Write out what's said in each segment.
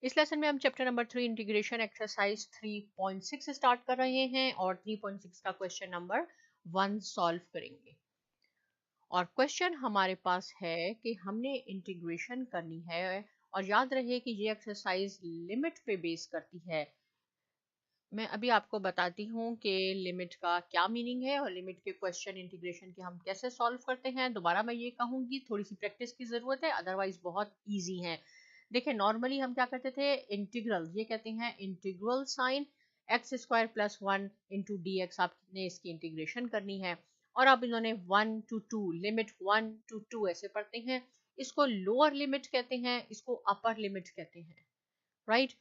इस लेसन में हम chapter number 3 integration exercise 3.6 start कर रहे हैं और 3.6 का क्वेश्चन नंबर 1 सॉल्व करेंगे। और क्वेश्चन हमारे पास है कि हमने इंटीग्रेशन करनी है और याद रहे कि ये एक्सरसाइज लिमिट पे बेस करती है। मैं अभी आपको बताती हूँ कि लिमिट का क्या मीनिंग है और लिमिट के क्वेश्चन इंटीग्रेशन के हम कैसे सॉल्व करते हैं। दोबारा मैं ये कहूँगी थोड़ी सी प्रैक्टिस की ज़रूरत है, अदरवाइज बहुत ईजी है। देखिए नॉर्मली हम क्या करते थे, इंटीग्रल ये कहते हैं integral sine x square plus 1 into D x, आपने इसकी इंटीग्रेशन करनी है। और अब इन्होंने 1 to 2 लिमिट 1 to 2 ऐसे पढ़ते हैं। इसको लोअर लिमिट कहते हैं, इसको अपर लिमिट कहते हैं, राइट।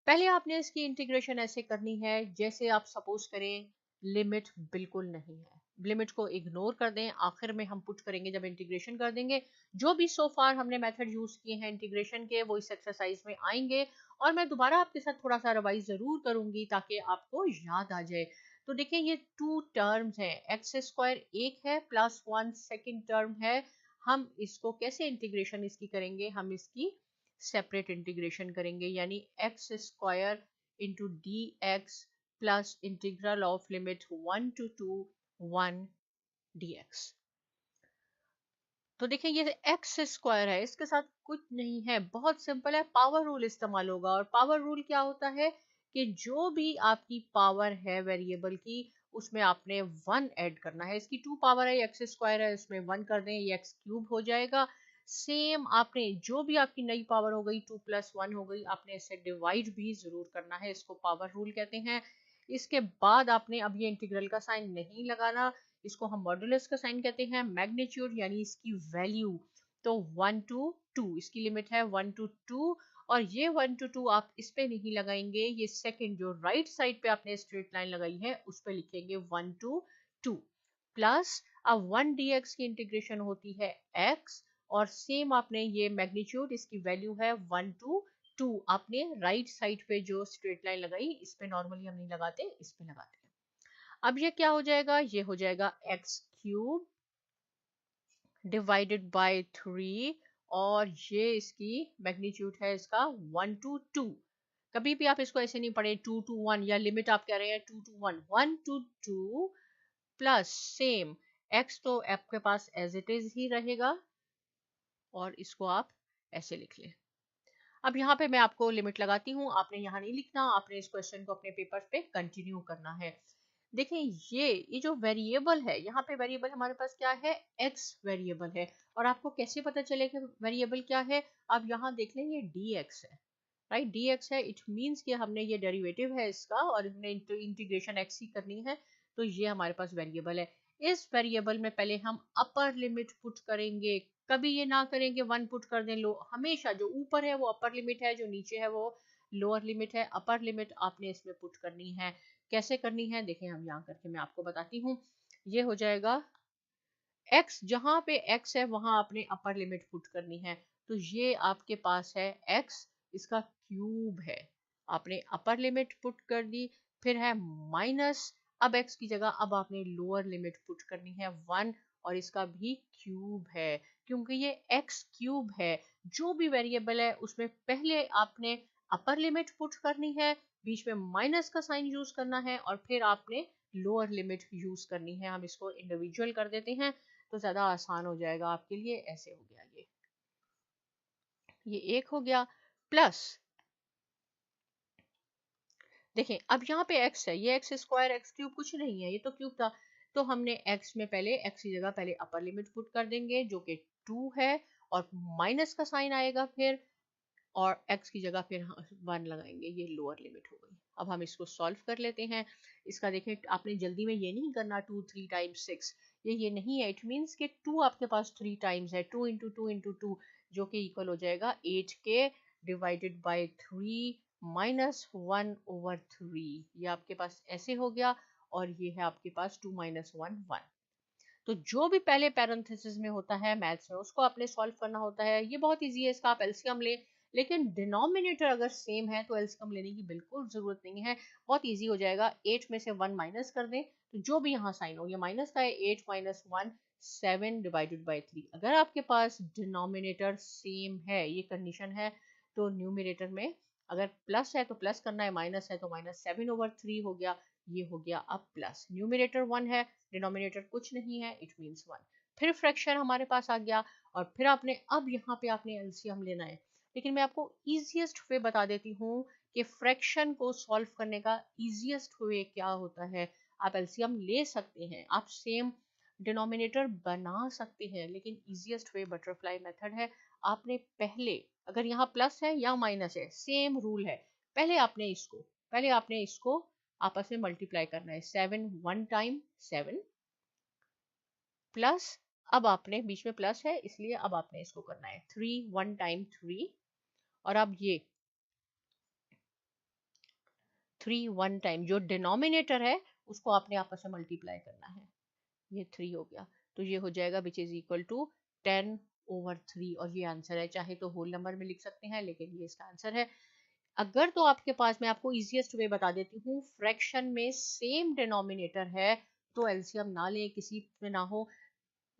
पहले आपने इसकी इंटीग्रेशन ऐसे करनी है जैसे आप सपोज करें लिमिट बिल्कुल नहीं है, लिमिट को इग्नोर कर दें, आखिर में हम पुट करेंगे जब इंटीग्रेशन कर देंगे। जो भी सो फार हमने मेथड यूज किए हैं इंटीग्रेशन के वो इस एक्सरसाइज में आएंगे और मैं दोबारा आपके साथ थोड़ा सा रिवाइज जरूर करूंगी ताकि आपको याद आ जाए। तो देखिए ये टू टर्म्स हैं, एक्स स्क्वायर एक है प्लस 1 सेकेंड टर्म है। हम इसको कैसे इंटीग्रेशन इसकी करेंगे, हम इसकी सेपरेट इंटीग्रेशन करेंगे, यानी x square into D x plus integral of limit 1 to 2 1 dx। तो देखिए ये एक्स स्क्वायर है, इसके साथ कुछ नहीं है, बहुत सिंपल है, पावर रूल इस्तेमाल होगा। और पावर रूल क्या होता है कि जो भी आपकी पावर है वेरिएबल की उसमें आपने 1 ऐड करना है। इसकी 2 पावर है, एक्स स्क्वायर है, इसमें 1 कर दें, ये एक्स क्यूब हो जाएगा। सेम आपने जो भी आपकी नई पावर हो गई 2 + 1 हो गई, आपने इसे डिवाइड भी जरूर करना है, इसको पावर रूल कहते हैं। इसके बाद आपने अब ये इंटीग्रल का साइन नहीं लगाना, इसको हम मॉडुलस का साइन कहते हैं, मैग्नीट्यूड यानी इसकी वैल्यू। तो 1 to 2 इसकी लिमिट है 1 to 2 और ये 1 to 2 आप इस पे नहीं लगाएंगे, ये सेकंड जो राइट साइड पे आपने स्ट्रेट लाइन लगाई है उस पे लिखेंगे 1 to 2 प्लस अब 1 dx की इंटीग्रेशन होती है x और सेम आपने ये मैग्नीट्यूड इसकी वैल्यू है 1 to 2, आपने राइट साइड पे जो स्ट्रेट लाइन लगाई इस पे नॉर्मली हम नहीं लगाते, इस पे लगाते हैं। अब ये क्या हो जाएगा, ये हो जाएगा एक्स क्यूब डिवाइडेड बाय 3 और ये इसकी मैग्नीट्यूड है इसका 1 to 2। कभी भी आप इसको ऐसे नहीं पढ़े 2 to 1 या लिमिट आप कह रहे हैं 2 to 1, 1 to 2 plus same x तो आपके पास एज इट इज ही रहेगा और इसको आप ऐसे लिख लें। अब यहाँ पे मैं आपको लिमिट लगाती हूँ, आपने यहाँ नहीं लिखना, आपने इस क्वेश्चन को अपने पेपर पे कंटिन्यू करना है। देखें ये जो वेरिएबल है, यहाँ पे वेरिएबल हमारे पास क्या है, एक्स वेरिएबल है। और आपको कैसे पता चलेगा वेरिएबल क्या है, आप यहाँ देख लें ये dx है, राइट, dx है, इट मीन्स कि हमने ये डेरिवेटिव है इसका और हमने इंटीग्रेशन x ही करनी है, तो ये हमारे पास वेरिएबल है। इस वेरिएबल में पहले हम अपर लिमिट पुट करेंगे, कभी ये ना करें कि 1 पुट कर दें, लो हमेशा जो ऊपर है वो अपर लिमिट है, जो नीचे है वो लोअर लिमिट है। अपर लिमिट आपने इसमें पुट करनी है, कैसे करनी है देखें हम यहाँ करके मैं आपको बताती हूँ। ये हो जाएगा x, जहां पे x है वहां आपने अपर लिमिट पुट करनी है, तो ये आपके पास है x, इसका क्यूब है, आपने अपर लिमिट पुट कर दी। फिर है माइनस, अब x की जगह अब आपने लोअर लिमिट पुट करनी है 1 और इसका भी क्यूब है, क्योंकि ये x क्यूब है। जो भी वेरिएबल है उसमें पहले आपने अपर लिमिट पुट करनी है, बीच में माइनस का साइन यूज करना है और फिर आपने लोअर लिमिट यूज करनी है। हम इसको इंडिविजुअल कर देते हैं तो ज्यादा आसान हो जाएगा आपके लिए। ऐसे हो गया, ये एक हो गया प्लस, देखें अब यहाँ पे x है, ये एक्स स्क्वायर एक्स क्यूब कुछ नहीं है, ये तो क्यूब था, तो हमने x में पहले x की जगह पहले अपर लिमिट पुट कर देंगे जो कि 2 है और माइनस का साइन आएगा फिर, और x की जगह फिर 1 लगाएंगे, ये लोअर लिमिट हो गई। अब हम इसको सॉल्व कर लेते हैं। इसका देखें आपने जल्दी में ये नहीं करना 2 3 टाइम्स 6, ये नहीं है, इट मीन्स कि 2 आपके पास 3 टाइम्स है, 2 इंटू 2 इंटू 2 जो कि इक्वल हो जाएगा 8k divided by 3 minus 1 over 3, ये आपके पास ऐसे हो गया और ये है आपके पास 2 - 1 1। तो जो भी पहले पैरेंथेसिस में होता है मैथ्स में उसको आपने सॉल्व करना होता है, ये बहुत इजी है, इसका आप एलसीएम ले, लेकिन डिनोमिनेटर अगर सेम है तो एलसीएम लेने की बिल्कुल जरूरत नहीं है, बहुत इजी हो जाएगा। 8 में से 1 माइनस कर दें तो जो भी यहाँ साइन हो, ये माइनस का है, 8 - 1 7 डिवाइडेड बाय 3। अगर आपके पास डिनोमिनेटर सेम है, ये कंडीशन है, तो न्यूमिनेटर में अगर प्लस है तो प्लस करना है, माइनस है तो -7/3 हो गया, ये हो गया अब प्लस। न्यूमिनेटर 1 है, डिनोमिनेटर कुछ नहीं है, इट मीन्स 1। फिर फ्रैक्शन हमारे पास आ गया और फिर आपने अब यहाँ पे आपने एलसीएम लेना है। लेकिन मैं आपको ईजिएस्ट वे बता देती हूँ कि फ्रैक्शन को सॉल्व करने का ईजिएस्ट वे क्या होता है। आप एलसीएम ले सकते हैं, आप सेम डिनोमिनेटर बना सकते हैं, लेकिन ईजिएस्ट वे बटरफ्लाई मेथड है। आपने पहले, अगर यहाँ प्लस है या माइनस है, सेम रूल है, पहले आपने इसको आपस में मल्टीप्लाई करना है। 7 वन टाइम 7 प्लस, अब आपने बीच में प्लस है इसलिए अब आपने इसको करना है 3 वन टाइम 3, और अब ये 3 वन टाइम जो डिनोमिनेटर है उसको आपने आपस में मल्टीप्लाई करना है। ये 3 हो गया, तो ये हो जाएगा विच इज इक्वल टू 10/3, और ये आंसर है। चाहे तो होल नंबर में लिख सकते हैं, लेकिन ये इसका आंसर है। अगर तो आपके पास, मैं आपको इजीएस्ट वे बता देती हूँ, फ्रैक्शन में सेम डिनोमिनेटर है तो एलसीएम ना लें, किसी में ना हो,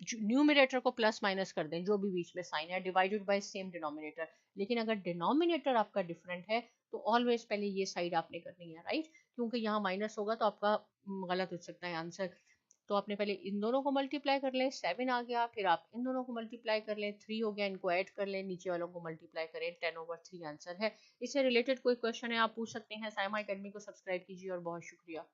न्यूमिनेटर को प्लस माइनस कर दें, जो भी बीच में साइन है, डिवाइडेड बाय सेम डिनोमिनेटर। लेकिन अगर डिनोमिनेटर आपका डिफरेंट है तो ऑलवेज पहले ये साइड आपने करनी है, राइट, क्योंकि यहाँ माइनस होगा तो आपका गलत हो सकता है आंसर। तो आपने पहले इन दोनों को मल्टीप्लाई कर लें, 7 आ गया, फिर आप इन दोनों को मल्टीप्लाई कर लें, 3 हो गया, इनको ऐड कर लें, नीचे वालों को मल्टीप्लाई करें, 10/3 आंसर है। इससे रिलेटेड कोई क्वेश्चन है आप पूछ सकते हैं। साइमा एकेडमी को सब्सक्राइब कीजिए और बहुत शुक्रिया।